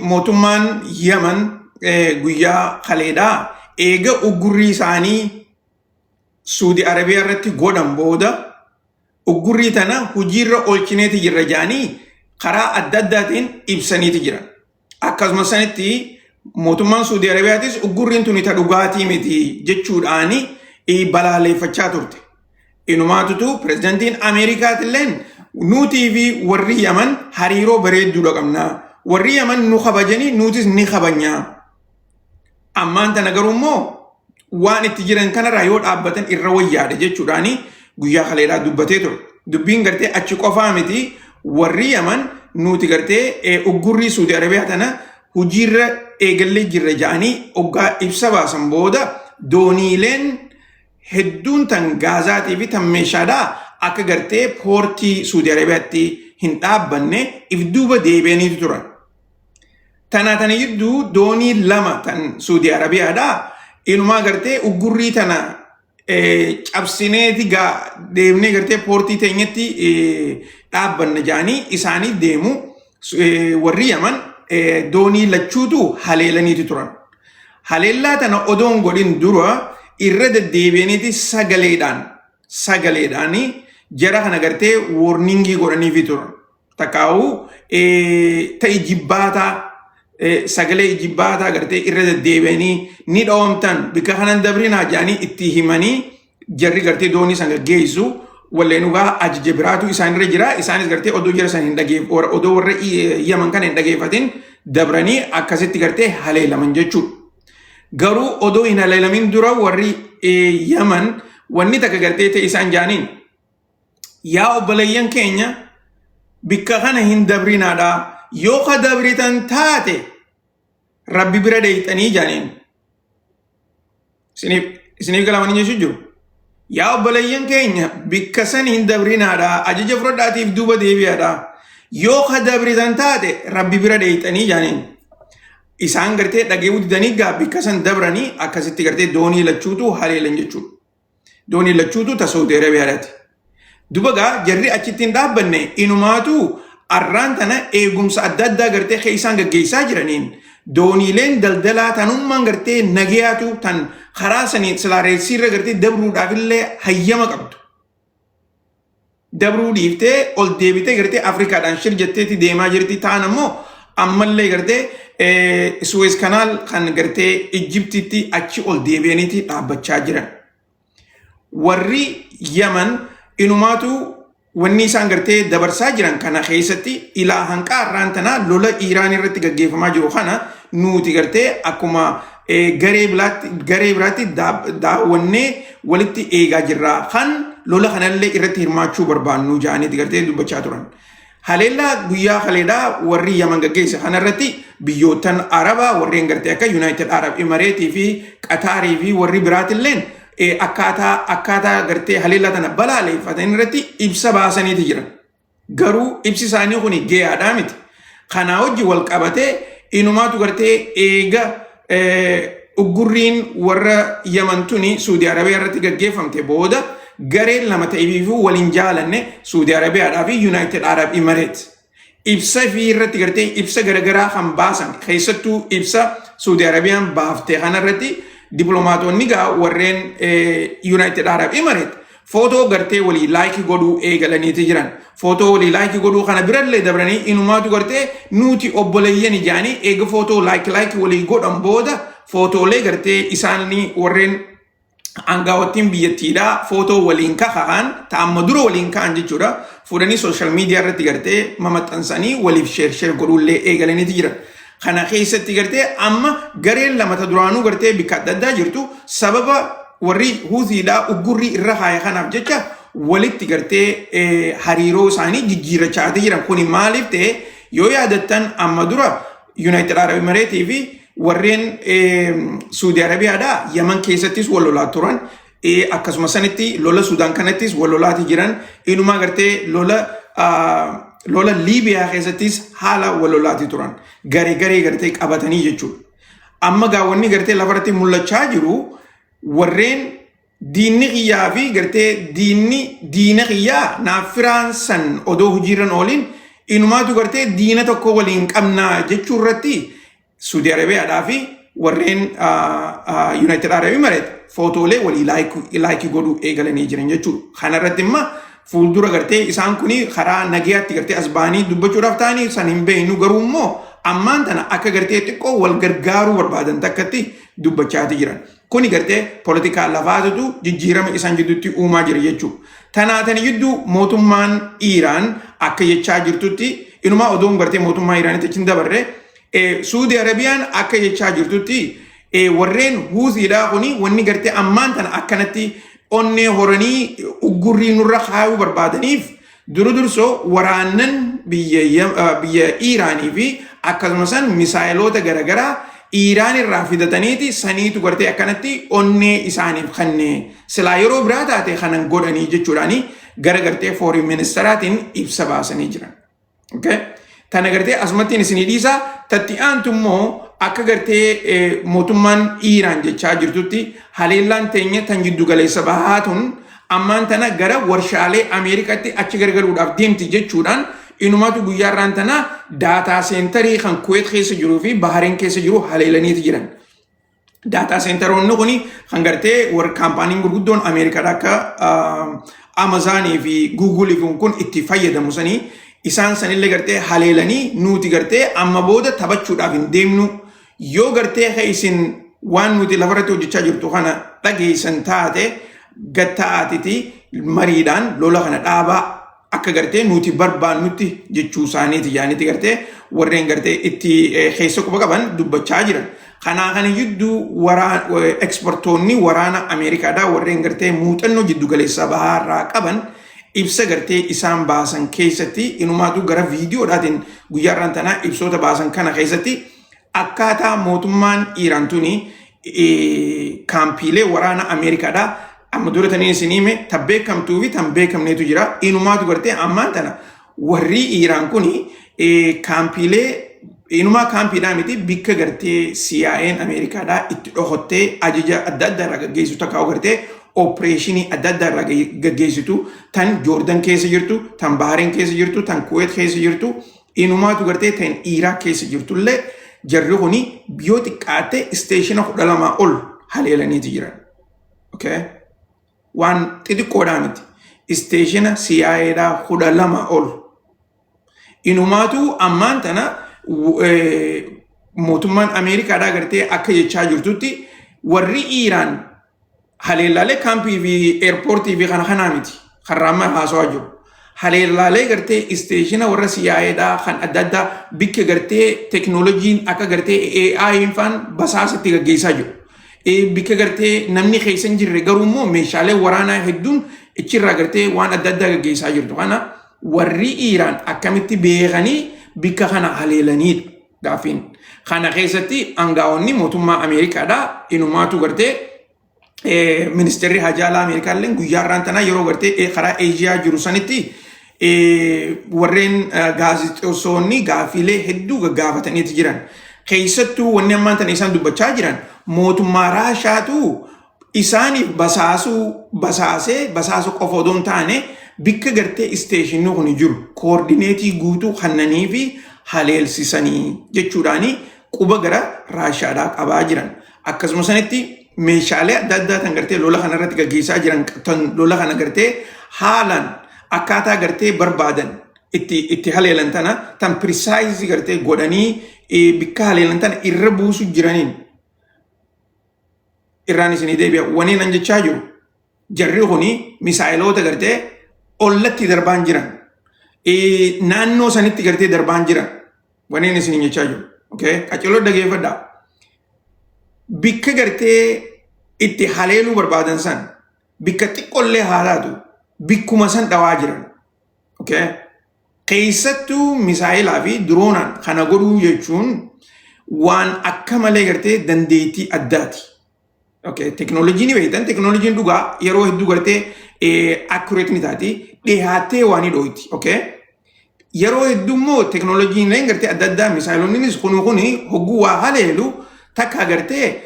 mootummaan Yaman guyyaa kaleedhaa eega uggurrii isaanii Suudi Arabiyaa irratti godhan booda uggurrii tana hojiirra oolchineeti jirra jedhanii karaa adda addaatiin ibsaniiti jiran. Akkasumas sanitti mootummaan Suudi Arabiyaatis uggurriin tuni ta dhugaatii miti jechuudhaani balaaleffachaa turte. Inumaatutu pirezidantiin Ameerikaatilleen nuutii fi warri Yaman hariiroo bareedduudha qabna. Warri Yaman nu kabajanii nuutis ni kabanya. Ammaan tana garuu immoo waan itti jiran kanarraa yoo dhaabbatan irra wayyaadha jechuudhaani guyyaa kaleedhaa dubbatee ture. Dubbiin gartee achi qofaa miti warri Yaman nuti gartee uggurrii Suudi Arabiyaa tana hojiirra eegallee jirra jedhanii oggaa ibsa baasan booda dooniileen hedduun tan gaazaatii fi tan meeshaadhaa akka gartee poortii Suudi Arabiyaatti hin dhaabbanne if duuba deebi'aniitu turan. Tana tana jidduu doonii lama tan Suudi Arabiyaadhaa inumaa gartee uggurrii tana cabsineeti deemnee gartee poortii teenyatti dhaabbanna jedhanii isaanii deemu warri Yaman doonii lachuutu haleelaniitu turan. Haleellaa tana odoon godhin dura irra deddeebi'aniiti sagaleedhaani jara kana gartee warningii godhaniifi turan. Takkaa'uu ta'i jibbaataa sagalee jibbaataa gartee irra deddeebi'anii ni dhoomtan bika kanan dabrinaa jedhanii itti himanii jarri gartee doonii san gaggeessu walleen ugaa ajaja biraatu isaanirra jira. Isaanis gartee odoo jara san hin dhageeffatin odoo warra Yaman kana hin dhageeffatin dabranii akkasitti gartee haleelaman jechuudha. Garuu odoo hin haleelamin dura warri Yaman wanni takka gartee ta'e isaan jaaniin yaa obboleeyyan keenya bikka kana hin dabrinaadha. Yoo ka dabritan taate Rabbi bira deeyxanii jaaniin. Isiniif galamanii jechuu jiru. Yaa obboleeyyan keenya bikka san hin dabrinaadha. Ajaja fudhadhaatiif duuba deebi'aadha. Yoo ka dabritan taate Rabbi bira deeyxanii jaaniin. Isaan gartee dhageewuu didanii bikka san dabranii akkasitti gartee doonii lachuutu haleelan jechuudha. Doonii lachuutu ta Saudi Arabiyaadhaati. Duba jarri achitti hin dhaabbanne inumaatu arraan tana eegumsa adda addaa gartee isaan gaggeessaa jiraniin dooniileen daldalaa tanummaan gartee nagayaatu tan karaa sanii silaareessiirra gartee dabruudhaaf illee hayyama qabdu. Dabruu dhiiftee ol deebitee gartee Afrikaadhaan shir jetteeti deemaa jirti ta'an ammoo ammallee gartee Suez kanaal kan gartee Ijiptitti achi ol deebi'aniiti dhaabbachaa jiran. Warri Yaman inumaatu wanni isaan gartee dabarsaa jiran kana keessatti ilaa hanqaa arraan tanaa lola Iiraan irratti gaggeeffamaa jiru kana nuti gartee akkuma garee biraatti daawwannee walitti eegaa jirra. Kan lola kanallee irratti hirmaachuu barbaannu jedhaniiti gartee dubbachaa turan. Haleellaa guyyaa kaleedhaa warri Yaman gaggeesse kanarratti biyyootan Arabaa warreen gartee akka United Arab Emirates fi Qataarii fi warri biraatilleen akkaataa gartee haleellaa tana balaaleffatan irratti ibsa baasaniiti jiran. Garuu ibsi isaanii kun gahaadhaa miti. Kanaa wajji wal qabatee inumaatu gartee eega uggurriin warra Yaman tuni Suudi Arabiyaa irratti gaggeeffamte booda gareen lama ta'eef waliin jaalanne Suudi Arabiyaadhaa fi United Arab Emirates. Ibsa fi irratti gartee ibsa garagaraa kan baasan keessattuu ibsa Suudi Arabiyaan baaftee kanarratti diplomaatonni warreen United Arab Emirates footoo gartee walii laayikii godhuu eegalaniiti jiran. Footoo walii laayikii godhuu kana birallee dabranii inumaatu gartee nuti obboleeyyan ijaanii eega footoo laayikii walii godhan booda footoolee gartee isaanii warreen aangaawottiin biyyattiidhaa footoo waliin ka'an ta'amma dura waliin ka'an jechuudha. Fuudhanii sooshaal miidiyaa irratti gartee maxxansanii waliif sheer godhuullee eegalaniiti jiran. Kana keessatti gartee amma gareen lamata duraanuu gartee bikka adda addaa jirtu sababa warri Huuthiidhaa uggurrii irra kaaya kanaaf jecha walitti gartee hariiroo isaanii jijjiirachaa jiran. Kuni maaliif ta'e yoo yaadattan amma dura United Arab Emirates fi warreen Suudi Arabiyaadhaa Yaman keessattis wal lolaa turan. Akkasuma sanitti lola Sudaan kanattis wal lolaati jiran. Inumaa gartee lola Liibiyaa keessattis haala wal lolaati turan. Garee gartee qabatanii jechuudha. Amma gaawwanni gartee lafarratti mul'achaa jiru warreen diinni xiyyaa fi gartee diina xiyyaa naaf firaan san odoo hojiirran ooliin inumaatu gartee diina tokko waliin qabnaa jechuu irratti Saudi Arabiyaadhaa fi warreen United Arab Emirates footoolee walii laayikii godhuu eegalanii jiran jechuudha. Kana irratti immoo fuuldura gartee isaan kuni karaa nagayaatti gartee as baanii dubbachuudhaaf ta'anii san hin beeknu garuu immoo ammaan tana akka gartee xiqqoo wal gargaaruu barbaadan takkatti dubbachaati jiran. Kuni gartee poolitikaa lafaatutu jijjiirama isaan jidduutti uumaa jira jechuudha. Tanaatan jidduu mootummaan Iiraan akka jechaa jirtutti inumaa odoon gartee mootummaa Iiraanitti achi hin dabarre Saudi Arabiyaan akka jechaa jirtutti warreen Huuthiidhaa kuni wanni gartee ammaan tana akkanatti onnee horanii uggurrii nurra kaayuu barbaadaniif dursoo waraannan biyya Iiraanii fi akkasumas misaayiloota garaagaraa Iiraan irraa fidataniiti saniitu gartee akkanatti onnee isaaniif kannee silaa yeroo biraa taate kanan godhanii jechuudhaani gara gartee foreign ministeraatiin ibsa baasanii jiran. Okay? Tana gartee asumattiin isinii dhiisa tatti aantu immoo akka gartee mootummaan Iiraan jechaa jirtutti haleellaan teenya tan jiddu galeessa bahaatun ammaan tana gara warshaalee Ameerikaatti achi gargaruudhaaf deemti jechuudhaan inumaatu guyyaarraan tana daataa seentarii kan Kuwait keessa jiruu fi Bahareen keessa jiru haleelaniiti jiran. Daataa seentaroonni kuni kan gartee warra kaampaaniin gurguddoon Ameerikaadha akka Amazonii fi Google kun itti fayyadamu sanii isaan sanillee gartee haleelanii nuti gartee amma booda taphachuudhaaf hin deemnu yoo gartee isin waan nuti lafarratti hojjechaa jirtu kana dhageessan taate gatta'aatiti mariidhaan lola kana dhaabaa akka gartee nuti barbaannutti jechuu isaaniiti yaaniiti gartee warreen gartee itti keessa quba qaban dubbachaa jiran. Kanaa kana jidduu ekspertoonni waraana Ameerikaadhaa warreen gartee muuxannoo jiddu galeessa bahaarraa qaban ibsa gartee isaan baasan keessatti inumaatu gara viidiyoodhaatiin guyyaarraan tanaa ibsoota baasan kana keessatti akkaataa mootummaan Iiraan tuni kaampiilee waraana Ameerikaadhaa amma dura tanii isinime tan beekamtuu fi tan beekamneetu jira. Inumaatu gartee ammaan tana warri Iiraan kuni kaampiilee inumaa kaampiidhaa miti bikka gartee CIA'n Ameerikaadhaa itti dhokottee ajaja adda addaa irraa gaggeessu takkaa'u gartee opereeshinii adda addaa irraa gaggeessitu tan Joordan keessa jirtu, tan Bahareen keessa jirtu, tan Kuwait keessa jirtu, inumaatu gartee tan Iraaq keessa jirtullee jarri kuni biyyoo xiqqaatte isteeshina 12 ol haleelaniiti jiran. Okay? Waan xixiqqoodhaa miti. Isteeshina CIA'dhaa 12 ol. Inumaatu ammaan tana mootummaan Ameerikaadhaa gartee akka jechaa jirtutti warri Iiraan haleellaalee kaampii fi eerpoortii fi kana kanaa miti har'aamma haasawaa jiru. Haleellaalee gartee isteeshina warra CIA'dhaa kan adda addaa bikka gartee teknooloojiin akka gartee AI'n faan basaasatti gaggeessaa jiru. Bikka gartee namni keessa hin jirre garuu immoo meeshaalee waraanaa hedduun ichirraa gartee waan adda addaa gaggeessaa jirtu. Kana warri Iiraan akkamitti beekanii bikka kana haleelaniidha gaafiin. Kana keessatti aangaa'onni mootummaa Ameerikaadhaa inumaatu gartee ministeerri hajaalaa Ameerikaallee guyyaarraan tanaa yeroo gartee karaa Eeshiyaa jiru sanitti warreen gaazexeessonni gaafiilee hedduu gaggaafataniiti jiran. Keessattuu wanni ammaan tana isaan dubbachaa jiran mootummaa Raashaatu isaaniif basaasuu qofa odoo hin taane bikka gartee isteeshinni kun jiru koordineetii guutuu kannanii fi haleelsisanii jechuudhaani quba gara Raashaadhaa qabaa jiran. Akkasuma sanitti meeshaalee adda addaa tan gartee lola kanarratti gaggeessaa jiran tan lola kana gartee haalaan akkaataa gartee barbaadan itti haleelan tana tan pirisaayizii gartee godhanii bikka haleelan tana irra buusu jiraniin irraan isinii deebi'a. Waniin an jechaa jiru jarri kuni misaayiloota gartee ollatti darbaan jiran naannoo sanitti gartee darbaan jiran waniin isinii jechaa jiru. Okay? Qaceloo dhageeffadhaa. Bikka gartee itti haleeluu barbaadan san bikka xiqqollee haalaatu bikkuma san dhawaa jiran. Okay? Keessattuu misaayilaa fi diroonaan kana godhuu jechuun waan akka malee gartee dandeettii addaati. Okay? Teknooloojiin ni beektan teknooloojiin dhugaa yeroo hedduu gartee accurate ni taati dhihaattee waan dhooyti. Okay? Yeroo hedduu immoo teknooloojiin gartee adda addaa misaayiloonnis kuni hogguu waa haleelu takka gartee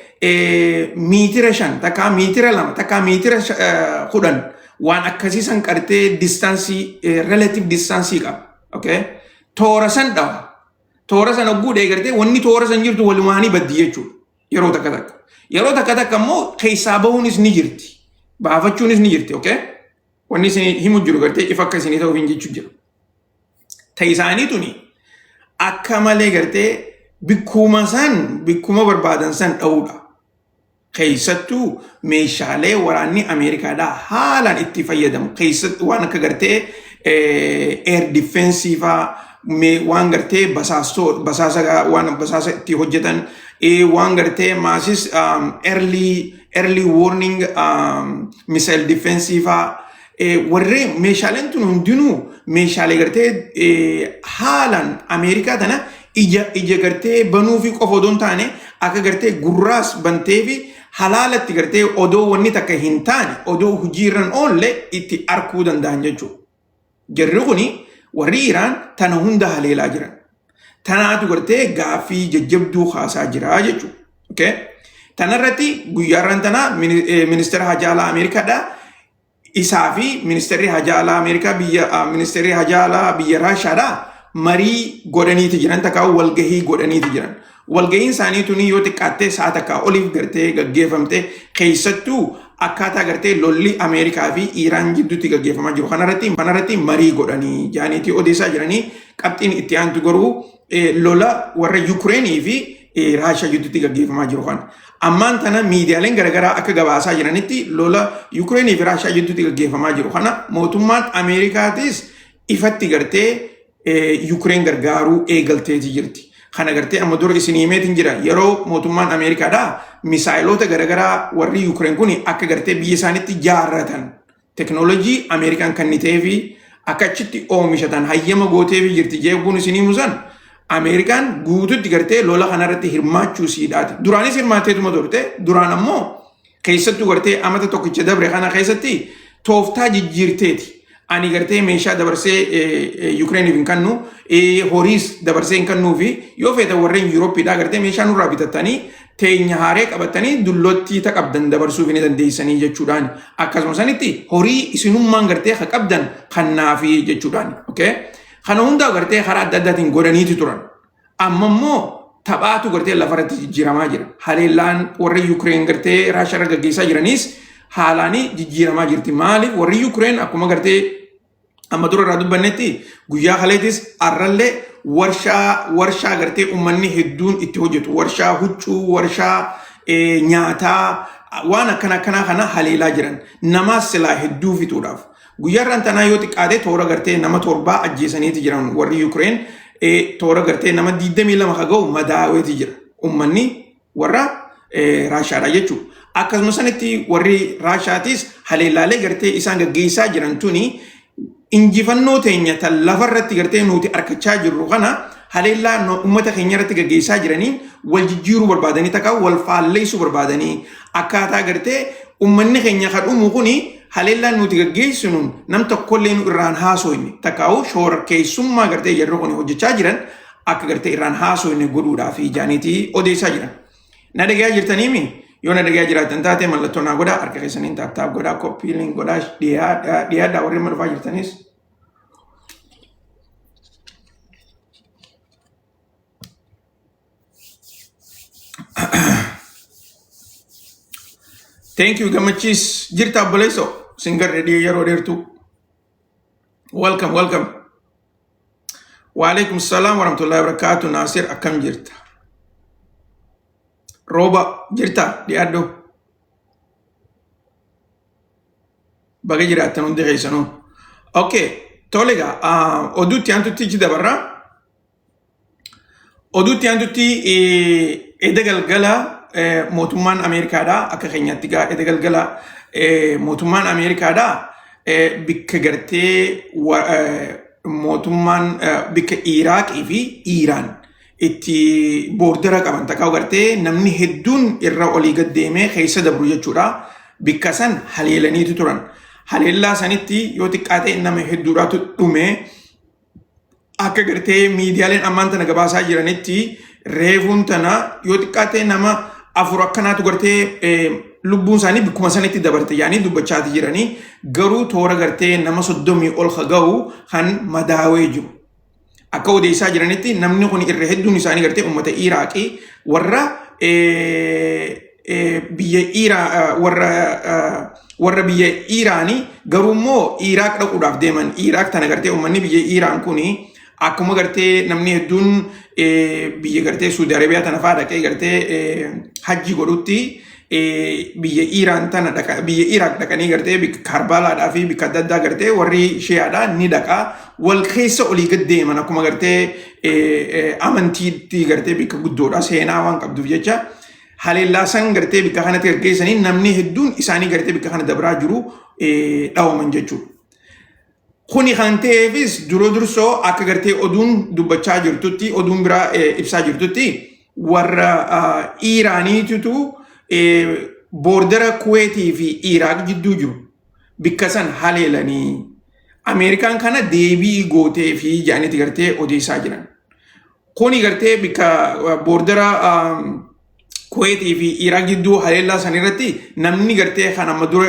miitira 5 takka miitira 2 takka miitira 10 waan akkasii san qartee distaansii relative distaansii qaba. Okay? toora san dhawa. Toora san hogguu deegartee wanni toora san jirtu walumaanii baddii jechuudha. Yeroo takka takka. Yeroo takka takka immoo keessaa bahuunis ni jirti. Baafachuunis ni jirti, okay? Wanni isin himu jiru gartee ifa akka isinii ta'uuf hin jechuu jira. Ta'isaanii tuni akka malee gartee bikkuma barbaadan san dha'uudha. Keessattuu meeshaalee waraanni Ameerikaadhaa haalaan itti fayyadamu. Keessattuu waan akka gartee air defensiifaa waan gartee basaasa itti hojjetan waan gartee maasis early warning missile defensiifaa warreen meeshaaleen tun hundinuu meeshaalee gartee haalaan Ameerikaa tana ija gartee banuu fi qofa odoo hin taane akka gartee gurraas bantee fi halaalatti gartee odoo wanni takka hin taane odoo hojiirran oolle itti arkuu danda'an jechuudha. Jarri kuni warri Iraan tana hunda haleelaa jiran. Tanaatu gartee gaaffii jajjabduu kaasaa jira jechuudha. Okay? Tanarratti guyyaarran tana ministeera hajaalaa Ameerikaadhaa isaa fi ministeerri hajaalaa Ameerikaa ministeerri hajaalaa biyya Raashaadhaa marii godhaniiti jiran takkaa walgahii godhaniiti jiran. Walgahiin isaanii tuni yoo xiqqaattee sa'a takkaa oliif gartee gaggeeffamte keessattuu akkaataa gartee lolli Ameerikaa fi Iraan jidduutti gaggeeffamaa jiru. Kanarratti marii godhanii jaaniitii odeessaa jiranii qabxiin itti aantu garuu lola warra Yukureenii fi Raashaa jidduutti gaggeeffamaa jiru kana. Ammaan tana miidiyaaleen garaagaraa akka gabaasaa jiranitti lola Yukureenii fi Raashaa jidduutti gaggeeffamaa jiru kana mootummaan Ameerikaatis ifatti gartee Yukureen gargaaruu eegalteeti jirti. Kana gartee amma dura isin himeetiin jira yeroo mootummaan Ameerikaadhaa misaayiloota garaagaraa warri Yukureen kun akka gartee biyya isaaniitti jaarratan teknoolojii Ameerikaan kannitee fi akka achitti oomishatan hayyama gootee fi jirti jechuun isin himusan Ameerikaan guututti gartee lola kanarratti hirmaachuu siidhaati. Duraanis hirmaatteetuma turte duraan ammoo keessattuu gartee amata tokkicha dabre kana keessatti tooftaa jijjiirteeti. Ani gartee meeshaa dabarsee Yukireeniif hin kennu horiis dabarsee hin kennuu fi yoo feete warreen Yuuroppiidhaa gartee meeshaa nurraa bitatanii teenya haaree qabatanii dullottii qabdan dabarsuuf ni dandeessanii jechuudhaan akkasuma sanitti horii isinummaan gartee ka qabdan kannaafi jechuudhaan. Kana hundaa gartee karaa adda addaatiin godhaniiti turan. Amma immoo taphaatu gartee lafarratti jijjiiramaa jira. Haleellaan warra Yukireen gartee Raashaa irra gaggeessaa jiranis haalaanii jijjiiramaa jirti. Maaliif warri Yukireen akkuma gartee amma dura irraa dubbannetti guyyaa kaleetis arrallee warshaa gartee uummanni hedduun itti hojjetu. Warshaa huccuu, warshaa nyaataa waan akkanaa kana haleelaa jiran. Namaas silaa hedduu fixuudhaaf. Guyyaarraan tanaa yoo xiqqaate toora gartee nama 7 ajjeesaniiti jiran warri Yukireen toora gartee nama 22 haga'u madaaweeti jira. Uummanni warra Raashaadha jechuudha. Akkasuma sanitti warri Raashaatis haleellaalee gartee isaan gaggeessaa jiran tuni injifannoo teenya tan lafarratti gartee nuti arkachaa jirru kana haleellaa uummata keenya irratti gaggeessaa jiraniin wal jijjiiruu barbaadanii takka wal faalleessuu barbaadanii akkaataa gartee uummanni keenya kan dhumu kuni haleellaan nuti gaggeessinuun nam tokkollee nu irraan haasoyne takkaa'u shoora keessummaa gartee yeroo kun hojjechaa jiran akka gartee irraan haasoyne godhuudhaaf jaaniitii odeessaa jiran. Na dhagaa jirtaniimi yoo na dhagaa jiraatan taate mallattoo naa godhaa harka keessaniin taaptaap godhaa koppiiliin godhaa dhiyaadhaa warri amma dhufaa jirtanis. Thank you gammachiis jirta obboleesso singar ready yeroo dheertu. Welcome. Wa alaikum salam wa rahmatullahi wa barakatuh. Nasir akkam jirta? Roba jirta dhiyaadho. Baga jiraatan hundi keessanuu. Okay, tolega oduutti aantutti dabarra. Oduutti aantutti edda galgala mootummaan Ameerikaadhaa akka keenyatti gaa edda galgala mootummaan Ameerikaadhaa bikka gartee mootummaan bikka Iraaqii fi Iraan itti boordara qaban takkaa gartee namni hedduun irra olii gad deemee keessa dabru jechuudha. Bikka san haleelaniitu turan. Haleellaa sanitti yoo xiqqaate nama hedduudhaatu dhume akka gartee miidiyaaleen ammaan tana gabaasaa jiranitti reefuun tana yoo xiqqaate nama 4 akkanaatu gartee lubbuun isaanii bikkuma sanitti dabarte yaanii dubbachaati jiranii garuu toora gartee nama 30 ol haga'u kan madaawee jiru. akka odeessaa jiranitti namni kun irra hedduun isaanii gartee uummata Iraaqii warra biyya warra biyya Iraanii garuu immoo Iraaq dhaquudhaaf deeman. Iraaq tana gartee uummanni biyya Iraan kuni akkuma gartee namni hedduun biyya gartee Saudi Arabiyaa tana fa'aa dhaqee gartee hajji godhutti biyya Iraan tana biyya Iraaq dhaqanii gartee bikka Karbalaadhaa fi bikka adda addaa gartee warri Shi'aadhaa ni dhaqaa wal keessa olii gad deeman akkuma gartee amantiitti gartee bikka guddoodha seenaa waan qabduuf jecha haleellaasan gartee bikka kanatti gaggeessanii namni hedduun isaanii gartee bikka kana dabraa jiru dhawaman jechuudha. Kuni kan ta'eefis dursoo akka gartee oduun dubbachaa jirtutti oduun biraa ibsaa jirtutti warra Iraaniititu boordara Kuweetii fi Iraaq jidduu jiru bikka san haleelanii Ameerikaan kana deebii gootee fi jaanitti gartee odeessaa jiran. Kuni gartee bikka boordara Kuweetii fi Iraaq jidduu haleellaa san irratti namni gartee kan amma dura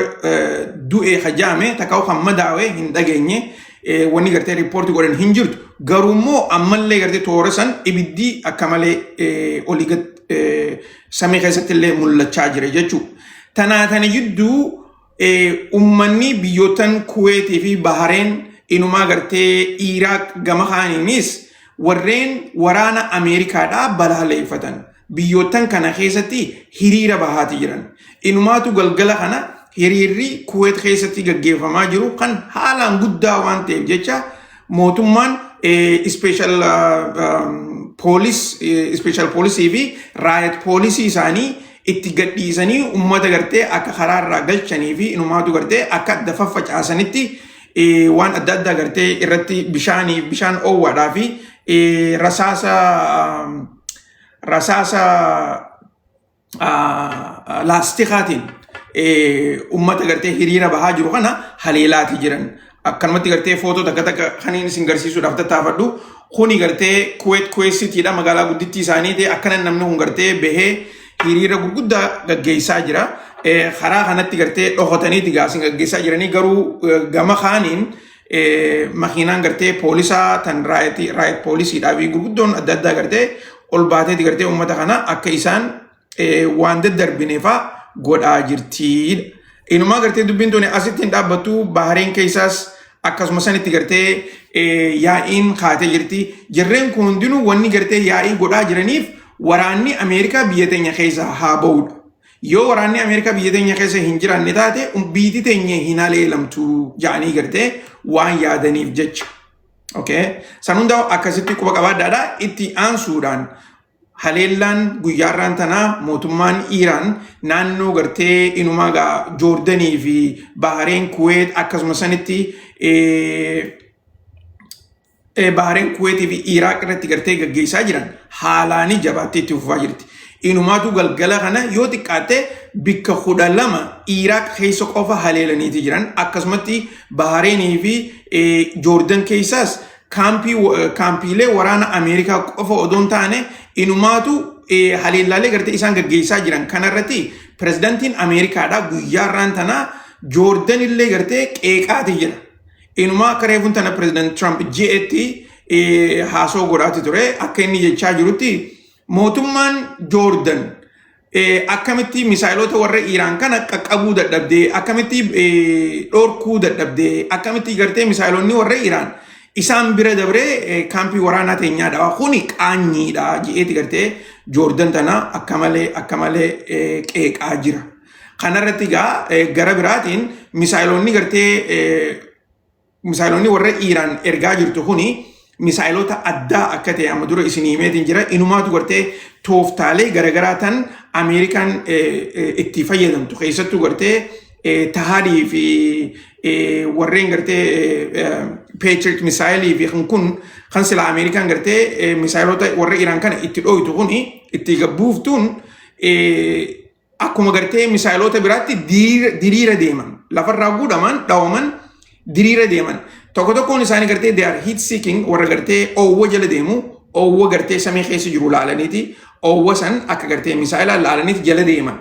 du'e hajaame takkaa'u kan madaa'e hin dhageenye wanni gartee riippoortii godhan hin jirtu garuu immoo ammallee gartee toora san ibiddi akka malee olii gad samii keessatti illee mul'achaa jira jechuudha. Tanaatani jidduu ummanni biyyootan Kuweetii fi Bahareen inumaa gartee Iraaq gama kaaniinis warreen waraana Ameerikaadhaa balaaleffatan. Biyyootan kana keessatti hiriira bahaati jiran. Inumaatu galgala kana hiriirri Kuweet keessatti gaggeeffamaa jiru kan haalaan guddaa waan ta'eef jecha mootummaan special poolisii fi raayat poolisii isaanii itti gadhiisanii uummata gartee akka karaarraa galchanii fi inumaatu gartee akka adda faffacaasanitti waan adda addaa gartee irratti bishaan oowwaadhaa fi rasaasa laastikaatiin uummata gartee hiriira bahaa jiru kana haleelaati jiran. Akkanumatti gartee footoo takka kaniin isin garsiisuudhaaf tattaafadhu. Kuni gartee Kuweet Citiidha magaalaa guddittii isaanii ta'e akkana namni kun gartee bahee hiriira gurguddaa gaggeessaa jira. Karaa kanatti gartee dhokataniiti gaasin gaggeessaa jiranii garuu gama kaaniin makiinaan gartee poolisaa tan raayat poolisiidhaa fi gurguddoon adda addaa gartee ol baateeti gartee uummata kana akka isaan waan daddarbineefaa godhaa jirtiidha. Inumaa gartee dubbiin tuni asitti hin dhaabbattu Bahareen keessaas akkasuma sanitti gartee yaa'iin kaatee jirti. Jarreen kun hundinuu wanni gartee yaa'ii godhaa jiraniif waraanni Ameerikaa biyya teenya keessa haa ba'udha. Yoo waraanni Ameerikaa biyya teenya keessa hin jiraanne taate biyyi teenya hin haleelamtu jedhanii gartee waan yaadaniif jecha. San hundaa akkasitti quba qabaadhaadha itti aansuudhaan haleellaan guyyaarraan tanaa mootummaan Iraan naannoo gartee inumaa Joordanii fi Bahareen Kuweet akkasuma sanitti Bahareen Kuweetii fi Iraaq irratti gartee gaggeessaa jiran haalaanii jabaattee itti fufaa jirti. Inumaatu galgala kana yoo xiqqaatte bikka 12 Iraaq keessa qofa haleelaniiti jiran akkasumatti Bahareenii fi Joordan keessaas kaampiilee waraana Ameerikaa qofa odoon taane inumaatu haleellaalee gartee isaan gaggeessaa jiran kanarratti pirezidantiin Ameerikaadhaa guyyaarraan tanaa Joordan illee gartee qeeqaati jira. Inumaa akka reefuun tana pirezidanti Trump je'etti haasoo godhaati ture akka inni jechaa jirutti mootummaan Joordan akkamitti misaayilota warra Iraan kana qaqqabuu dadhabdee akkamitti dhorkuu dadhabdee akkamitti gartee misaayilonni warra Iraan isaan bira dabree kaampii waraanaa teenyaadha kuni qaanyiidha je'eeti gartee Joordan tana akka malee qeeqaa jira. Kanarratti gara biraatiin misaayilonni gartee misaayilonni warra Iraan ergaa jirtu kuni misaayilota addaa akka ta'e amma dura isin himeetiin jira. Inumaatu gartee tooftaalee garagaraa tan Ameerikaan itti fayyadamtu keessattuu gartee Tahadii fi warreen gartee Patriot misaayilii fi kun kan sila Ameerikaan gartee misaayilota warra Iraan kana itti dhooytu kuni itti gabbuuftuun akkuma gartee misaayilota biraatti diriira deeman lafarraa guudhaman dhawaman diriira deeman. Tokkoon isaanii gartee they are heat seeking warra gartee oowwa jala deemu oowwa gartee samii keessa jiru laalaniiti oowwa san akka gartee misaayilaa laalaniiti jala deeman.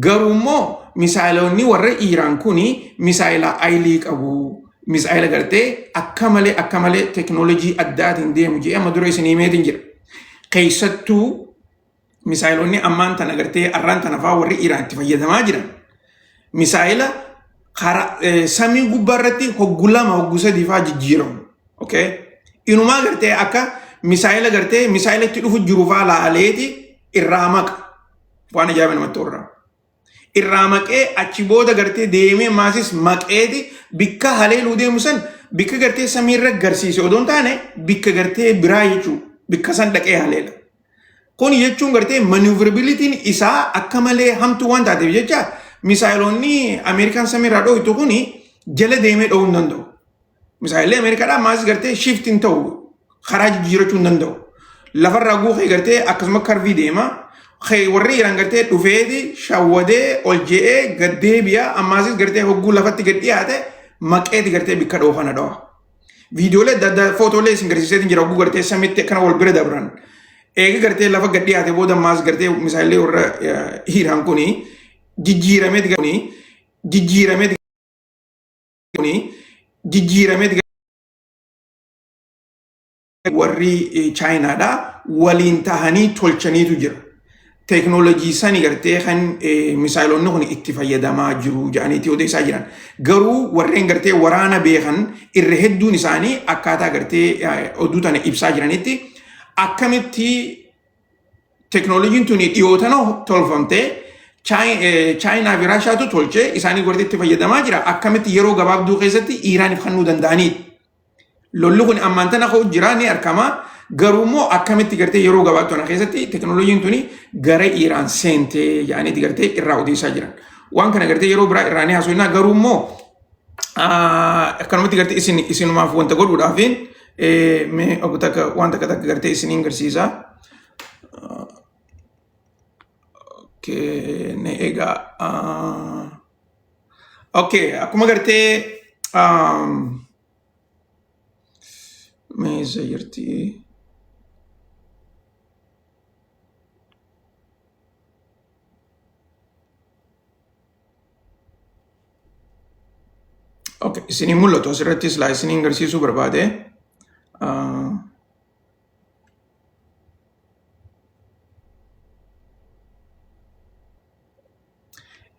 Garuu immoo misaayilonni warra Iraan kuni misaayilaa ayilii qabu misaa'ila gartee akka malee teknoolojii addaatiin deemu jee amma dura isinii meetiin jira. Keessattuu misaa'ilonni ammaan tana gartee arraan tana fa'aa warri Iraan itti fayyadamaa jiran. Misaa'ila samii gubbaa irratti hoggu lama hoggu sadii fa'aa jijjiiramu. Inumaa gartee akka misaa'ila gartee misaa'ila itti dhufu jiru fa'aa laaleeti irraa maqa. Waan ajaa'iba namatti horraa. Irraa maqee achi booda gartee deemee maasis maqeeti bikka haleeluu deemu san bikka gartee samiirra garsiise odoon taane bikka gartee biraa jechuudha. Bikka san dhaqee haleela. Kun jechuun gartee maneuverabilitiin isaa akka malee hamtuu waan taateef jecha misaa'ilonni Ameerikaan samiirraa dhohitu kun jala deemee dhohuu hin danda'u. Misaa'illee Ameerikaadhaa maasis gartee shiftiin ta'u karaa jijjiirachuu hin danda'u. Lafarraa guuqee gartee akkasuma karvii deema. Warri Iraan gartee dhufeeti shawwadee ol je'ee gad deebi'a ammaasis gartee hogguu lafatti gad dhiyaate maqeeti gartee bikka dhoo kana dho'a. Viidiyoolee adda addaa footoolee isin garsiiseetiin jira hogguu gartee samitti akkana wal bira dabran. Eega gartee lafa gad dhiyaate booda ammaas gartee misaa'illee warra Iraan kuni jijjiirameeti warri Chaayinaadhaa waliin tahanii tolchaniitu jira. Teknoolojii sanii gartee kan misaa'ilonni kun itti fayyadamaa jiru jedhaniiti odeessaa jiran. Garuu warreen gartee waraana beekan irra hedduun isaanii akkaataa gartee oduu tana ibsaa jiranitti akkamitti teknoolojiin tuni dhiyootana tolfamtee Chaayinaa fi Raashaatu tolchee isaanii gartee itti fayyadamaa jira. Akkamitti yeroo gabaabduu keessatti Iraaniif kennuu danda'aniiti. Lolli kun ammaan tana ka'u jira ni argama. Garuu immoo akkamitti gartee yeroo gabaabduu kana keessatti teknooloojiin tuni gara Iraan seentee jedhaniiti gartee irraa odeessaa jiran. Waan kana gartee yeroo biraa irraa ni haasofnaa garuu immoo akkanumatti gartee isinumaaf wanta godhuudhaaf wanta takka gartee isiniin garsiisa. Ne egaa akkuma gartee meeshaa jirti. Isiniin mul'atu asirratti silaa isiniin garsiisuu barbaade.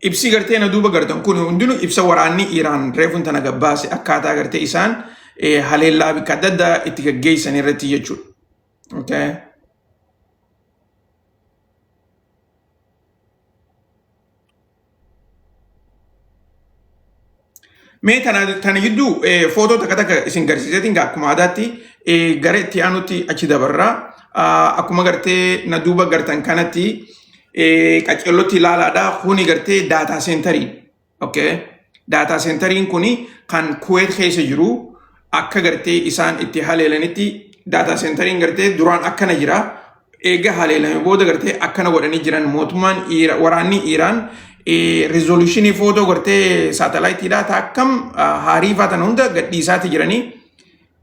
Ibsi gartee na duuba gartan kun hundinuu ibsa waraanni Iraan reefuun tana gabbaase akkaataa gartee isaan haleellaa bikka adda addaa itti gaggeessan irratti jechuudha. Mee tana gidduu footoo takka isin garsiiseetiin akkuma aadaatti gara itti aanutti achi dabarraa. Akkuma gartee na duuba gartan kanatti qaceellotti ilaalaadha. Kuni gartee daataa seentariin. Daataa seentariin kuni kan Kuwait keessa jiru akka gartee isaan itti haleelanitti daataa seentariin gartee duraan akkana jira. Eega haleelame booda gartee akkana godhanii jiran mootummaan waraanni Iraan resolutionii footoo gartee saatalaayitiidhaa akkam hariifaa tan hunda gadhiisaati jiranii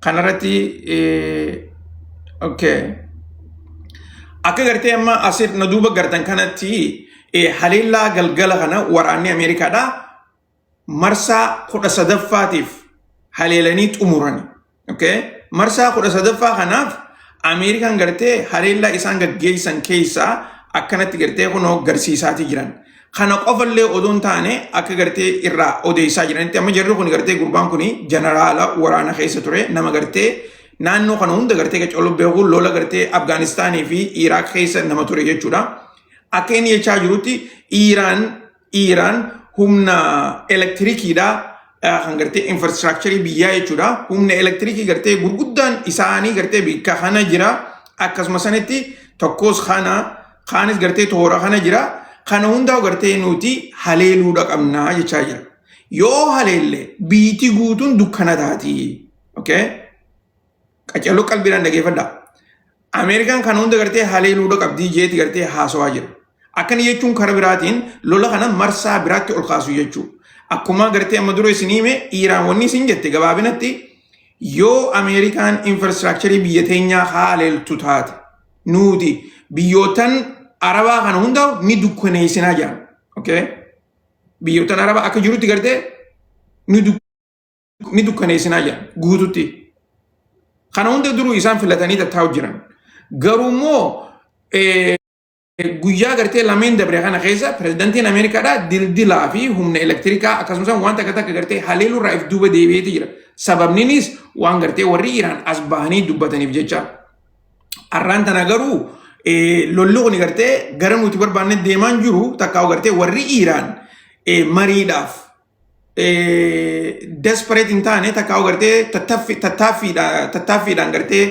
kanarratti akka gartee amma asir na duuba gartan kanatti haleellaa galgala kana waraanni Ameerikaadhaa marsaa 13ffaatiif haleelanii xumurani. Marsaa 13ffaa kanaaf Ameerikaan gartee haleellaa isaan gaggeessan keessaa akkanatti gartee kunoo garsiisaati jiran. Kana qofallee odoon taane akka gartee irraa odeessaa jiranitti amma jarri kun gartee gurbaan kun jeneraala waraana keessa ture nama gartee naannoo kana hunda gartee qacollo beekuun lola gartee Afgaanistaanii fi Iraaq keessa nama ture jechuudha. Akka inni jechaa jirutti Iraan humna elektirikiidhaa kan gartee infrastructure biyyaa jechuudha. Humna elektirikii gartee gurguddaan isaanii gartee bikka kana jira. Akkasuma sanitti tokkos kaanis gartee toora kana jira. Kana hundaa gartee nuti haleeluudha qabnaa jechaa jira. Yoo haleelle biitii guutuun dukkana taati. Qaceelloo qalbiidhaan dhageeffadha. Ameerikaan kana hunda gartee haleeluudha qabdii jeeti gartee haasawaa jira. Akkana jechuun karaa biraatiin lola kana marsaa biraatti ol kaasu jechuudha. Akkuma gartee amma dura isin hime Iraan wanni isin jette gabaabinatti yoo Ameerikaan infrastructure biyya teenyaa haleeltu taate nuti biyyootan Arabaa kana hundaa ni dukkaneessinaa jiran. Biyyootan Arabaa akka jirutti gartee ni ni dukkaneessinaa jiran guututti. Kana hunda duruu isaan filatanii tattaa'u jiran. Garuu immoo guyyaa gartee lameen dabre kana keessa pirezidantiin Ameerikaadhaa dildilaa fi humna elektirikaa akkasumas waan takka takka gartee haleelurraa if duuba deebi'eeti jira. Sababniinis waan gartee warri Iraan as bahanii dubbataniif jecha. Arraan tana garuu lolli kun gartee gara nuti barbaanne deemaan jiru takkaa'u gartee warri Iraan mariidhaaf desperate hin taane takkaa'u gartee tattaaffiidhaan gartee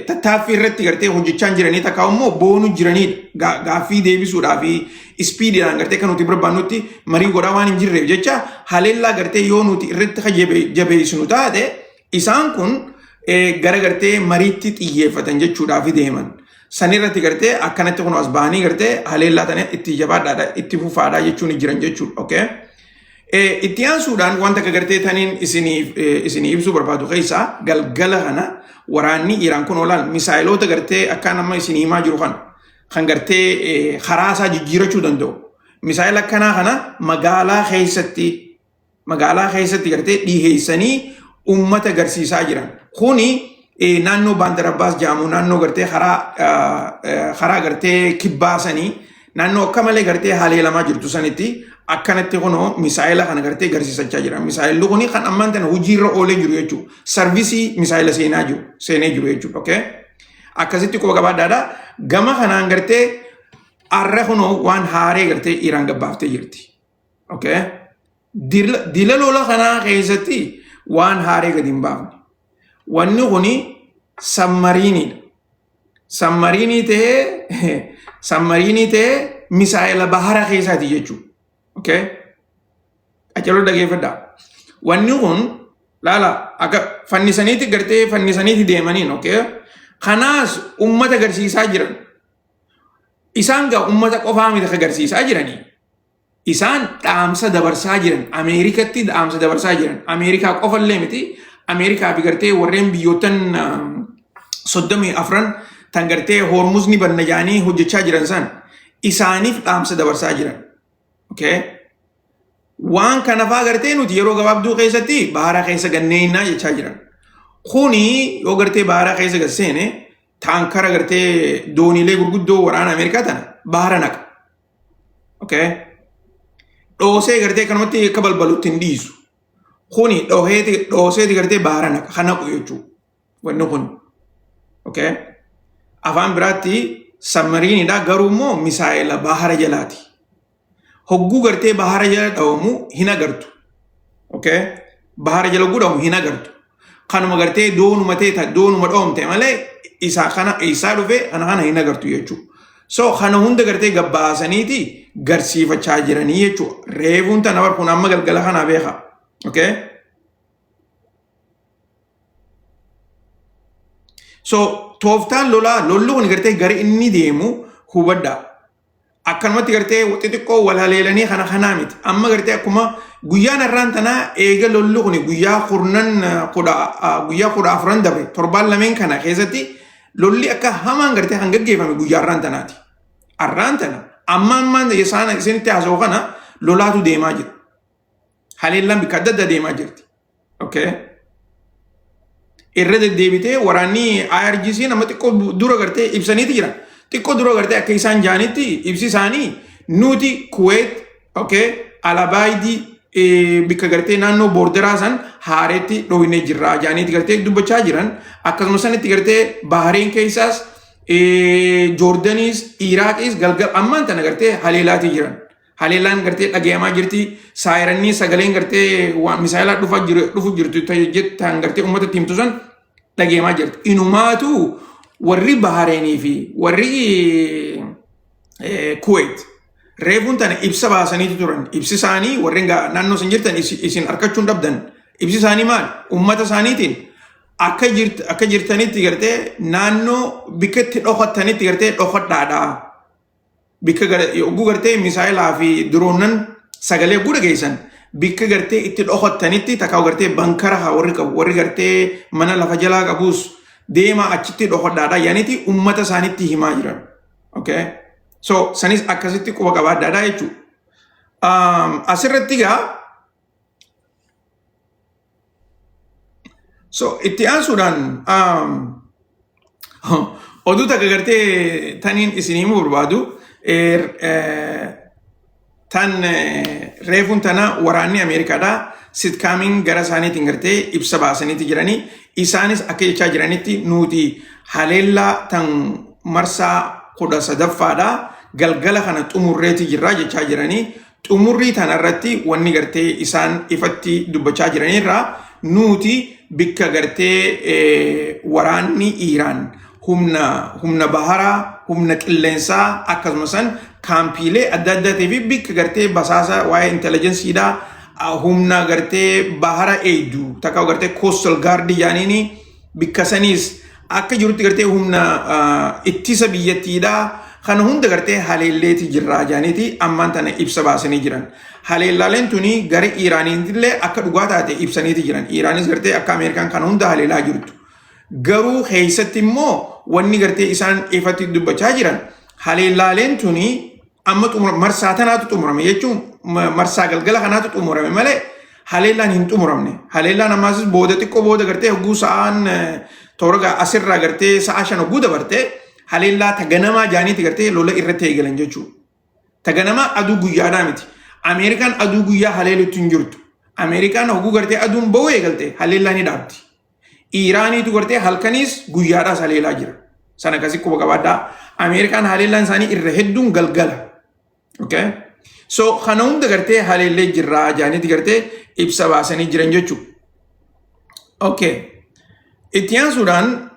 tattaaffii irratti gartee hojjechaa jiranii takkaa'u immoo boonu jiranii gaaffii deebisuudhaa fi ispiididhaan gartee kan nuti barbaannutti marii godhaa waan hin jirreef jecha haleellaa gartee yoo nuti irratti jabeessinu taate isaan kun gara gartee mariitti xiyyeeffatan jechuudhaaf deeman. Sanirratti gartee akkanatti kun as bahanii gartee haleellaa tana itti jabaadhaadha itti fufaadhaa jechuun jiran jechuudha. Okay? Itti aansuudhaan wanta akka gartee taniin isinii ibsuu barbaadu keessaa galgala kana waraanni Iraan kun olaal misaayiloota gartee akka nama isinii himaa jiru kan gartee karaa isaa jijjiirachuu danda'u. Misaayila akkanaa kana magaalaa keessatti gartee dhiheessanii uummata agarsiisaa jiran. Kuni naannoo Baandarabbaas jedhamu naannoo gartee karaa gartee kibbaasanii naannoo akka malee gartee haleelamaa jirtu sanitti akkanatti kunoo misaayila kana gartee agarsiisachaa jira. Misaayilli kuni kan ammaan tana hojiirra oolee jiru jechuudha. Sarvisii misaayila seenee jiru jechuudha. Okay? Akkasitti quba qabaadhaadha. Gama kanaan gartee arra kunoo waan haaree gartee Iraan gabbaaftee jirti. Okay? Dila lola kanaa keessatti waan haaree gadi hin baafne. Wanni kuni sammariiniidha. Sammariinii ta'ee misaayila bahara keessaati jechuudha. Okay? Acaloo dhageeffadhaa. Wanni kun laala akka fannisaniiti gartee fannisaniiti deemaniin. Okay? Kanaas uummata agarsiisaa jiran. Isaan gaa uummata qofaa miti agarsiisaa jiranii. Isaan dhaamsa dabarsaa jiran. Ameerikatti dhaamsa dabarsaa jiran. Ameerikaa qofallee miti. Ameerikaa fi gartee warreen biyyootan 34 tan gartee hormuzni banna jaanii hojjechaa jiran san isaaniif dhaamsa dabarsaa jiran. Okay? Waan kanafaa gartee nuti yeroo gabaabduu keessatti bahara keessa ganneennaa jechaa jiran. Kuni yoo gartee bahara keessa gasseene taankara gartee dooniilee gurguddoo waraana Ameerikaa tana bahara naqa. Okay? Dhoosee gartee kanumatti akka balbalutti hin dhiisu. Kuni dhooseeti gartee bahara naqa kan naqu jechuudha. Wanni kun. Okay? Afaan biraatti sammariinidha garuu immoo misaayila bahara jalaati. Hogguu gartee bahara jala dhawamu hin agartu. Okay? Bahara jala dhawamu hin agartu. Kanuma gartee doonuma teeta doonuma dhoomte malee isaa dhufe kana hin agartu jechuudha. So kana hunda gartee gabbaasaniiti garsiifachaa jiranii jechuudha. Reefuun tana barkuun amma galgala kana beeka. Okay? So tooftaan lolli kun gartee gari inni deemu hubadhaa. Akkanumatti gartee xixiqqoo wal haleelanii kanaa miti. Amma gartee akkuma guyyaan irraan tanaa eega lolli kun guyyaa 14 dabre torbaan lameen kana keessatti lolli akka hamaan gartee kan gaggeeffame guyyaa irraan tanaati. Arraan tana ammaan isinitti haasa'u kana lolaatu deemaa jira. Haleellaan bikka adda addaa deemaa jirti. Okay? Irra deddeebitee waraanni IRGC nama xiqqoo dura gartee ibsaniiti jira. Xiqqoo dura gartee akka isaan jaanitti ibsi isaanii nuti Kuwait, okay, Alabaayidii bikka gartee naannoo boordaraa san haareetti dhoowwinee jirra jaaniiti gartee dubbachaa jiran. Akkasuma sanitti gartee Bahareen keessaas Joordaniis, Iraaqis galgal ammaan tana gartee haleelaatii jiran. Haleelaan gartee dhagayamaa jirti. Saayiranii sagaleen gartee misaayilaa dhufu jirtu jettaan gartee uummatatti himtu san dhagayamaa jirti. Inumaatu warri Bahareenii fi warri Kuwait reefuun tana ibsa baasaniitu turan. Ibsi isaanii warreen naannoo san jirtan isin harkachuun dhabdan. Ibsi isaanii maal? Uummata isaaniitiin akka jirtanitti gartee naannoo bikka itti dhokattanitti gartee dhokadhaadhaa. Bikka yogguu gartee misaayilaa fi diroonnan sagalee guddaa geessan bikka gartee itti dhokattanitti takkaa gartee bankara haa warri qabu warri gartee mana lafa jalaa qabus deema achitti dhokadhaadhaa yaaniiti uummata isaanitti himaa jiran. Okay? So sanis akkasitti quba qabaadhaadhaa jechuudha. Asirratti gaa So itti aansuudhaan oduu takka gartee taniin isinii barbaadu tan reefuun tana waraanni Ameerikaadhaa sitkaamiin gara isaaniitiin gartee ibsa baasaniiti jiranii isaanis akka jechaa jiranitti nuti haleellaa tan marsaa 13ffaadhaa galgala kana xumurreeti jirraa jechaa jiranii xumurrii tanarratti wanni gartee isaan ifatti dubbachaa jiranirraa nuti bikka gartee waraanni Iiraan humna baharaa humna qilleensaa akkasumas kaampiilee adda addaatii fi bikka gartee basaasa waa'ee intelligensiidhaa humna gartee bahara eeydu takka gartee coastal guard jaaniini bikka saniis akka jirutti gartee humna ittisa biyyattiidhaa kana hunda gartee haleelleeti jirraa jaaniiti ammaan tana ibsa baasanii jiran. Haleellaaleen tuni gara Iiraaniitillee akka dhugaa taate ibsaniiti jiran. Iiraanis gartee akka Ameerikaan kana hunda haleelaa jirtu. Garuu keessatti immoo wanni gartee isaan ifatti dubbachaa jiran haleellaaleen tuni amma marsaa tanaatu xumurame jechuun marsaa galgala kanaatu xumurame malee haleellaan hin xumuramne. Haleellaan ammaas booda xiqqoo booda gartee hogguu sa'aan toora asirraa gartee sa'a 5 hogguu dabartee haleellaa taganamaa jaaniiti gartee lola irratti eegalan jechuudha. Taganamaa aduu guyyaadhaa miti. Ameerikaan aduu guyyaa haleelutti hin jirtu. Ameerikaan hogguu gartee aduun ba'uu eegalte haleellaa ni dhaabdi. Iiraaniitu gartee halkaniis guyyaadhaas haleelaa jira. Sana akkasii quba qabaadhaa. Ameerikaan haleellaan isaanii irra hedduun galgala. Okay? So kana hunda gartee haleellee jirraa jaaniiti gartee ibsa baasanii jiran jechuudha. Okay. Itti aansuudhaan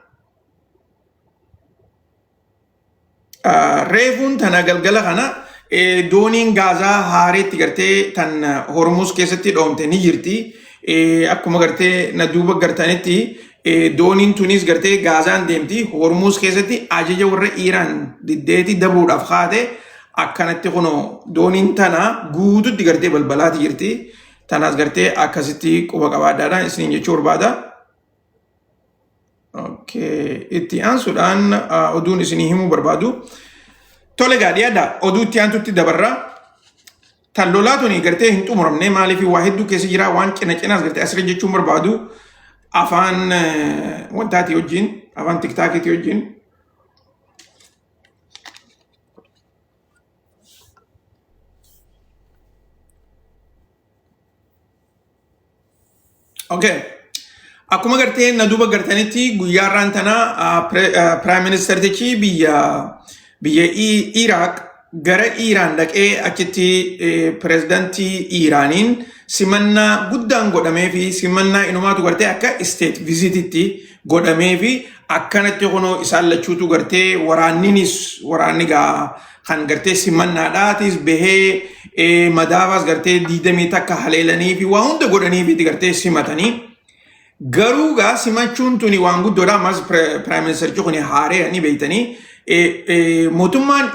reefuun tana galgala kana dooniin gaazaa haareetti gartee tan Hormuz keessatti dhoomte ni jirti. Akkuma gartee na duuba gartanitti dooniin tunis gartee gaazaan deemti. Hormuz keessatti ajaja warra Iiraan diddeeti dabuudhaaf haate akkanatti kuno dooniin tana guututti gartee balbalaati jirti. Tanaas gartee akkasitti quba qabaadhaadhaan isiniin jechuu barbaada. Okay, itti aansuudhaan oduun isinii himuu barbaadu. Tole gaadhi yaada oduu itti aantutti dabarra. Tan lolaa tuni gartee hin xumuramne maaliif waa hedduu keessa jira waan cinaas gartee asirra jechuun barbaadu afaan wantaati wajjin afaan tiktaakiiti wajjin. Okay. Akkuma gartee na duuba gartanitti guyyaarraan tana Prime Ministertichi biyya Iraq gara Iiraan dhaqee achitti pirezidantii Iiraaniin simannaa guddaan godhamee fi simannaa inumaatu gartee akka state visititti godhamee fi akkanatti kunoo isaan lachuutu gartee waraanni kan gartee simannaadhaatis bahee madaabaas gartee 20 takka haleelanii fi waa hunda godhanii fi gartee simatanii. Garuu simachuun tuni waan guddoodha ammas Prime Ministerichi kuni haaree ni beeytanii mootummaan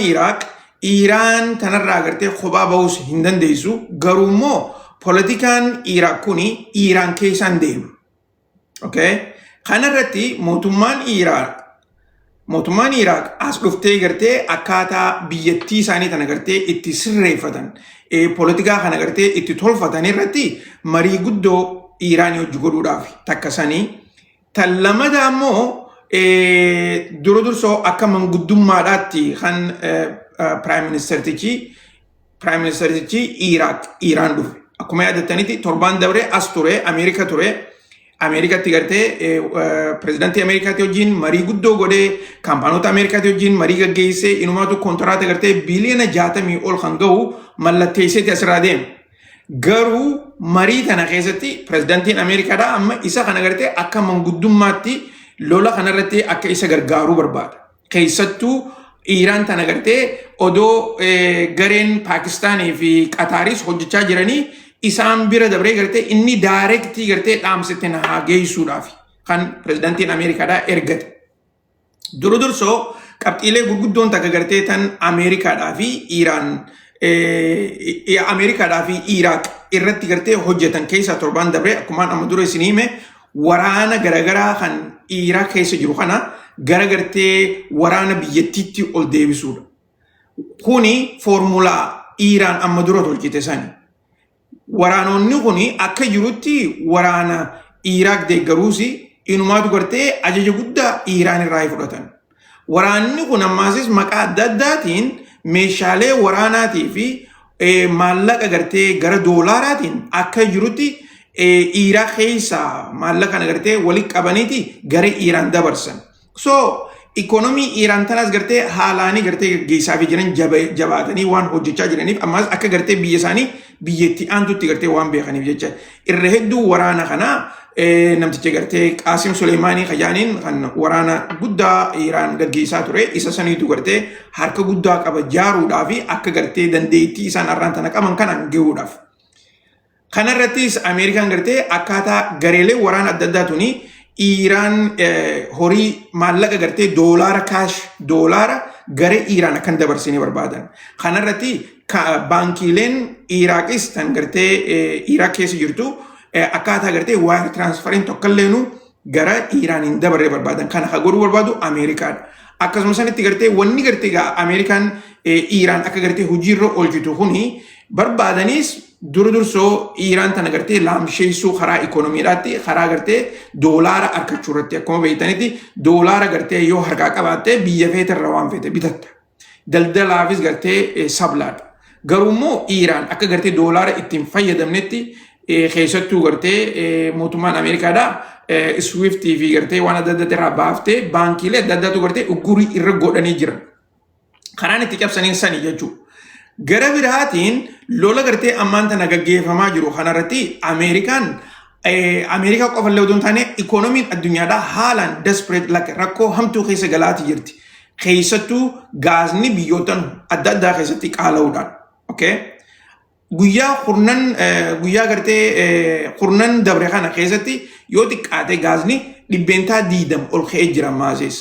Iraaq Iiraan tanarraa gartee kophaa bahus hin dandeessu garuu immoo politikaan Iraaq kuni Iiraan keessaan deema. Okay? Kanarratti mootummaan Iraaq as dhuftee gartee akkaataa biyyattii isaanii tana gartee itti sirreeffatan politikaa kana gartee itti tolfatan irratti marii guddoo Iiraanii hojii godhuudhaaf takkasanii tan lammataa immoo dursoo akka manguddummaadhaatti kan Prime Ministertichi Iiraan dhufe. Akkuma yaadattanitti torbaan dabree as ture Ameerika ture. Ameerikatti gartee pirezidantii Ameerikaatti wajjin marii guddoo godhee kaampaanota Ameerikaatti wajjin marii gaggeessee inumaatu kontiraata gartee biliyoona 60 ol kan gahu mallatteesseetti asirraa deema. Garuu marii kana keessatti pirezidantiin Ameerikaadhaa amma isa kana gartee akka manguddummaatti lola kanarratti akka isa gargaaruu barbaada. Keessattuu Iiraan tana gartee odoo gareen Paakistaanii fi Qataaris hojjechaa jiranii isaan bira dabree gartee inni daayirektii gartee dhaamsatti na geessuudhaaf kan pirezidantiin Ameerikaadhaa ergate. Dursoo qabxiilee gurguddoon takka gartee tan Ameerikaadhaa fi Iraaq irratti gartee hojjetan keessaa torbaan dabree akkumaan amma dura isin hime waraana garagaraa kan Iraaq keessa jiru kana gara gartee waraana biyyattiitti ol deebisuudha. Kuni foormulaa Iiraan amma dura tolchite sani. waraanonni kuni akka jirutti waraana Iraaq deeggaruusi inumaatu gartee ajaja guddaa Iraan irraa fudhatan. Waraanni kun ammaasis maqaa adda addaatiin meeshaalee waraanaatii fi maallaqa gartee gara doolaaraatiin akka jirutti Iraaq keessaa maallaqa gartee walitti qabaniiti gara Iraan dabarsan. So Economy Iran tanas gartee haalanii gartee geessaa fi jiran jabaatanii waan hojjechaa jiraniif ammas akka gartee biyya isaanii biyyatti aantutti gartee waan beekaniif jecha irra hedduu waraana kana namticha gartee Qaasim Suleemaanii Khajaaniin kan waraana guddaa Iran gaggeessaa ture isa saniitu gartee harka guddaa qaba jaaruudhaa fi akka gartee dandeettii isaan arraan tana qaban kana gahuudhaaf. Kanarrattis Ameerikaan gartee akkaataa gareelee waraana adda addaatuni Iran horii maallaqa gartee doolaara kaash doolaara gara Iran akan dabarsanii barbaadan. Kanarratti baankiileen Iraaqis tan gartee Iraaq keessa jirtu akkaataa gartee wire transferiin tokkolleenu gara Iraniin dabarree barbaadan. Kana hagoruu barbaadu Ameerikaadha. Akkasuma sanitti gartee wanni gartee Ameerikaan Iran akka gartee hojiirra oolchitu kuni barbaadanis dursoo Iran tana gartee laamsheessuu karaa ikoonomiidhaatti karaa gartee doolaara argachuu irratti akkuma beektanitti doolaara gartee yoo harkaa qabaatte biyya feeterra waan feete bitatta. Daldalaafis gartee sablaadha. Garuummoo Iran akka gartee doolaara ittiin fayyadamnetti keessattuu gartee mootummaan Ameerikaadha Swift fi gartee waan adda addaa irraa baaftee baankiilee adda addaatu gartee ugurii irra godhanii jiran. Karaan itti cabsaniin sanii jechuudha. Gara biraatiin lola gartee ammaan tana gaggeeffamaa jiru kanarratti Ameerikaan Ameerikaa qofa illee odoon taane ikoonomiin addunyaadhaa haalaan desperate rakkoo hamtuu keessa galaati jirti. Keessattuu gaazni biyyootan adda addaa keessatti qaala'uudhaan. Guyyaa gartee kurnan dabre kana keessatti yoo xiqqaate gaazni dhibbeentaa 20 ol ka'ee jira maasees.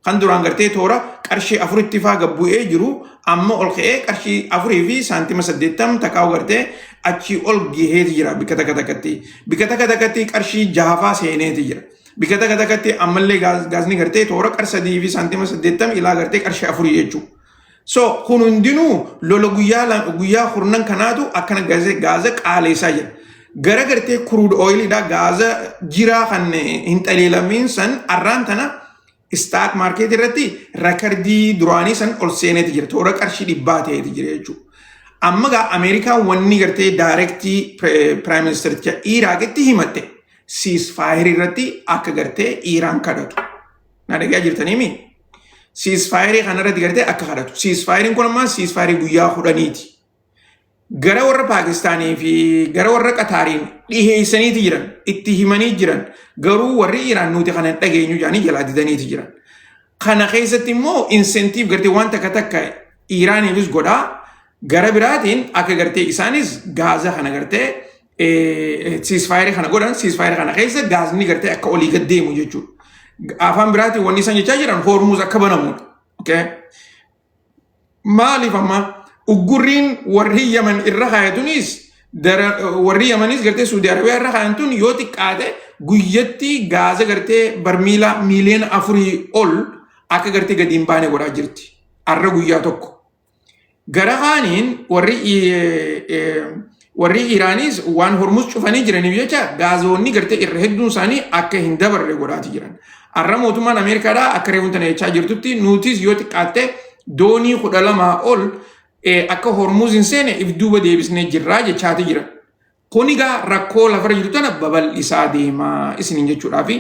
Kan duraan gartee toora qarshii 4 faa gabbu'ee jiru amma ol ka'ee qarshii 4 fi saantima 80 takkaa'u gartee achi ol gaheeti jira bikka takka takkatti. Bikka takka takkatti qarshii 6 faa seeneeti jira. Bikka takka takkatti ammallee gaazni gartee toora qarshii 3 fi saantima 80 ilaa gartee qarshii 4 jechuudha. So kun hundinuu lola guyyaa kurnan kanaatu akkana gaaza qaaleessaa jira. Gara gartee crude oilidha gaaza jiraa kan hin xaliilamiin san arraan tana stock market irratti rakardii duraanii san ol seeneeti jira. Toora qarshii 100 ta'eeti jira jechuudha. Amma gaa Ameerikaan wanni gartee directii Prime Ministericha Iraaqitti himatte ceasefire irratti akka gartee Iraan kadhatu. Na dhagaa jirtaniimi? Ceasefire kanarratti gartee akka kadhatu. Ceasefire kun ammaa ceasefire guyyaa 10ti. Gara warra Paakistaanii fi gara warra Qataariin dhiheessaniiti jiran, itti himanii jiran, garuu warri Iraan nuti kana dhageenyu jaanii jalaa didaniiti jiran. Kana keessatti immoo incentive gartee waan takka takka Iraaniifis godhaa gara biraatiin akka gartee isaanis gaaza kana gartee ceasefire kana godhan ceasefire kana keessa gaazni gartee akka olii gad deemu jechuudha. Afaan biraatiin wanni isaan jechaa jiran Hormuz akka banamudha. Maaliif amma uggurriin warri Yaman irra kaayatunis warri Yamanis gartee Saudi Arabiyaa irra kaayantun yoo xiqqaate guyyatti gaaza gartee barmiila miiliyoona 4 ol akka gartee gadi hin baane godhaa jirti. Arra guyyaa tokko. Gara kaaniin warri Iraanis waan Hormuz cufanii jiraniif jecha gaazoonni gartee irra hedduun isaanii akka hin dabarre godhaati jiran. Arra mootummaan Ameerikaadhaa akka reefuun tana jechaa jirtutti nutis yoo xiqqaatte doonii 12 ol akka Hormuz hin seene if duuba deebisnee jirraa jechaati jira. Kun egaa rakkoo lafarra jiru tana babal'isaa deemaa isiniin jechuudhaafi